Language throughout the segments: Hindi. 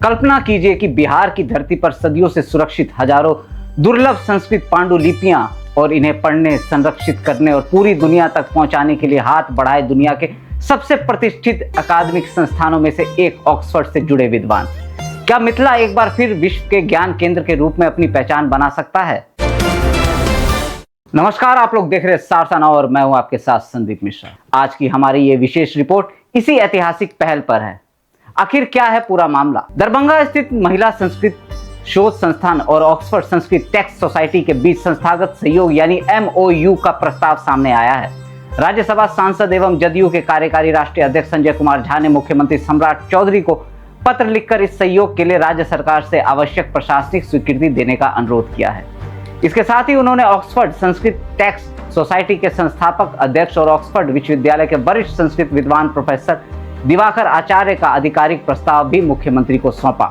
कल्पना कीजिए कि बिहार की धरती पर सदियों से सुरक्षित हजारों दुर्लभ संस्कृत पांडुलिपियां और इन्हें पढ़ने, संरक्षित करने और पूरी दुनिया तक पहुंचाने के लिए हाथ बढ़ाए दुनिया के सबसे प्रतिष्ठित अकादमिक संस्थानों में से एक ऑक्सफोर्ड से जुड़े विद्वान। क्या मिथिला एक बार फिर विश्व के ज्ञान केंद्र के रूप में अपनी पहचान बना सकता है? नमस्कार, आप लोग देख रहे हैं सारसा नाउ और मैं हूं आपके साथ संदीप मिश्रा। आज की हमारी ये विशेष रिपोर्ट इसी ऐतिहासिक पहल पर है। आखिर क्या है पूरा मामला? दरभंगा स्थित महिला संस्कृत शोध संस्थान और ऑक्सफोर्ड संस्कृत टेक्स्ट सोसाइटी के बीच संस्थागत सहयोग यानी MOU का प्रस्ताव सामने आया है। राज्यसभा सांसद एवं जदयू के कार्यकारी राष्ट्रीय अध्यक्ष संजय कुमार झा ने मुख्यमंत्री सम्राट चौधरी को पत्र लिखकर इस सहयोग के लिए राज्य सरकार से आवश्यक प्रशासनिक स्वीकृति देने का अनुरोध किया है। इसके साथ ही उन्होंने ऑक्सफोर्ड संस्कृत टेक्स्ट सोसाइटी के संस्थापक अध्यक्ष और ऑक्सफोर्ड विश्वविद्यालय के वरिष्ठ संस्कृत विद्वान प्रोफेसर दिवाकर आचार्य का आधिकारिक प्रस्ताव भी मुख्यमंत्री को सौंपा।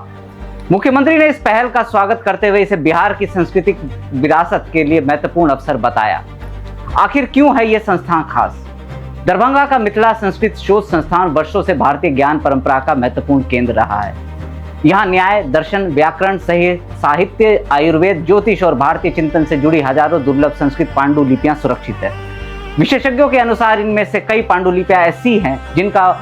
मुख्यमंत्री ने इस पहल का स्वागत करते हुए इसे बिहार की सांस्कृतिक विरासत के लिए महत्वपूर्ण अवसर बताया। आखिर क्यों है यह संस्थान खास? दरभंगा का मिथिला संस्कृत शोध संस्थान वर्षों से भारतीय ज्ञान परंपरा का महत्वपूर्ण केंद्र रहा है। यहाँ न्याय, दर्शन, व्याकरण सहित साहित्य, आयुर्वेद, ज्योतिष और भारतीय चिंतन से जुड़ी हजारों दुर्लभ संस्कृत पांडुलिपियां सुरक्षित है। विशेषज्ञों के अनुसार इनमें से कई पांडुलिपियां ऐसी हैं जिनका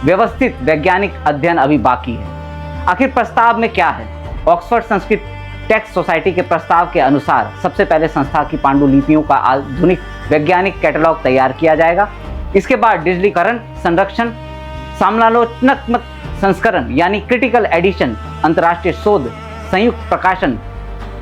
व्यवस्थित वैज्ञानिक अध्ययन अभी बाकी है। आखिर प्रस्ताव में क्या है? ऑक्सफोर्ड संस्कृत टेक्स्ट सोसाइटी के प्रस्ताव के अनुसार सबसे पहले संस्था की पांडुलिपियों का आधुनिक वैज्ञानिक कैटलॉग तैयार किया जाएगा। इसके बाद डिजिटलीकरण, संरक्षण, समालोचनात्मक संस्करण यानी क्रिटिकल एडिशन, अंतर्राष्ट्रीय शोध, संयुक्त प्रकाशन,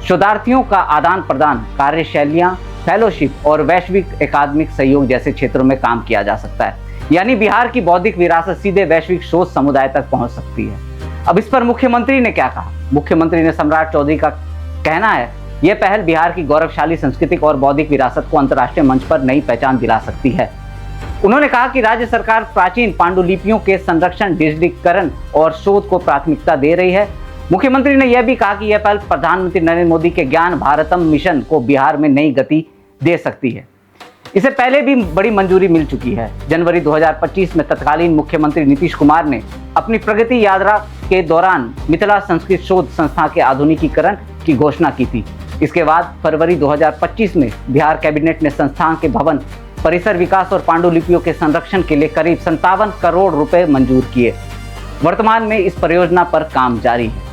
शोधार्थियों का आदान प्रदान, कार्यशैलियां, फेलोशिप और वैश्विक अकादमिक सहयोग जैसे क्षेत्रों में काम किया जा सकता है। यानी बिहार की बौद्धिक विरासत सीधे वैश्विक शोध समुदाय तक पहुंच सकती है। अब इस पर मुख्यमंत्री ने क्या कहा? मुख्यमंत्री ने सम्राट चौधरी का कहना है, यह पहल बिहार की गौरवशाली सांस्कृतिक और बौद्धिक विरासत को अंतर्राष्ट्रीय मंच पर नई पहचान दिला सकती है। उन्होंने कहा कि राज्य सरकार प्राचीन पांडुलिपियों के संरक्षण, डिजिटलीकरण और शोध को प्राथमिकता दे रही है। मुख्यमंत्री ने यह भी कहा कि यह पहल प्रधानमंत्री नरेंद्र मोदी के ज्ञान भारतम मिशन को बिहार में नई गति दे सकती है। इसे पहले भी बड़ी मंजूरी मिल चुकी है। जनवरी 2025 में तत्कालीन मुख्यमंत्री नीतीश कुमार ने अपनी प्रगति यात्रा के दौरान मिथिला संस्कृत शोध संस्था के आधुनिकीकरण की घोषणा की थी। इसके बाद फरवरी 2025 में बिहार कैबिनेट ने संस्थान के भवन, परिसर विकास और पांडुलिपियों के संरक्षण के लिए करीब 57 करोड़ रुपए मंजूर किए। वर्तमान में इस परियोजना पर काम जारी है।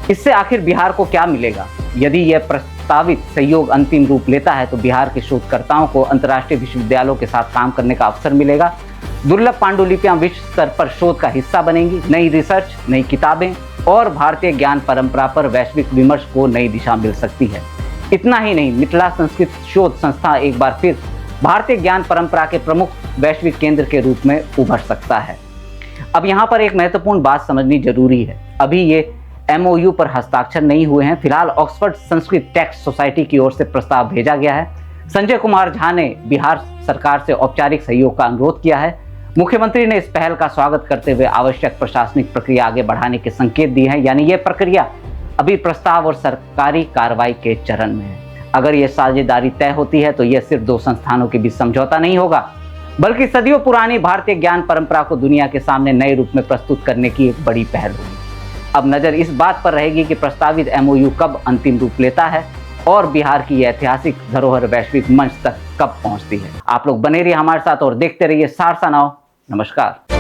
इससे आखिर बिहार को क्या मिलेगा? यदि यह प्रस्तावित सहयोग अंतिम रूप लेता है तो बिहार के शोधकर्ताओं को अंतर्राष्ट्रीय विश्वविद्यालयों के साथ काम करने का अवसर मिलेगा। दुर्लभ पांडुलिपियां विश्व स्तर पर शोध का हिस्सा बनेंगी। नई रिसर्च, नई किताबें और भारतीय ज्ञान परंपरा पर वैश्विक विमर्श को नई दिशा मिल सकती है। इतना ही नहीं, मिथिला संस्कृत शोध संस्था एक बार फिर भारतीय ज्ञान परंपरा के प्रमुख वैश्विक केंद्र के रूप में उभर सकता है। अब यहाँ पर एक महत्वपूर्ण बात समझनी जरूरी है। अभी ये MOU पर हस्ताक्षर नहीं हुए हैं। फिलहाल ऑक्सफोर्ड संस्कृत टेक्स्ट सोसाइटी की ओर से प्रस्ताव भेजा गया है। संजय कुमार झा ने बिहार सरकार से औपचारिक सहयोग का अनुरोध किया है। मुख्यमंत्री ने इस पहल का स्वागत करते हुए आवश्यक प्रशासनिक प्रक्रिया आगे बढ़ाने के संकेत दिए हैं। यानी यह प्रक्रिया अभी प्रस्ताव और सरकारी कार्रवाई के चरण में है। अगर यह साझेदारी तय होती है तो यह सिर्फ दो संस्थानों के बीच समझौता नहीं होगा, बल्कि सदियों पुरानी भारतीय ज्ञान परंपरा को दुनिया के सामने नए रूप में प्रस्तुत करने की एक बड़ी पहल होगी। अब नजर इस बात पर रहेगी कि प्रस्तावित MOU कब अंतिम रूप लेता है और बिहार की यह ऐतिहासिक धरोहर वैश्विक मंच तक कब पहुंचती है। आप लोग बने रहिए हमारे साथ और देखते रहिए सारसा नाउ। नमस्कार।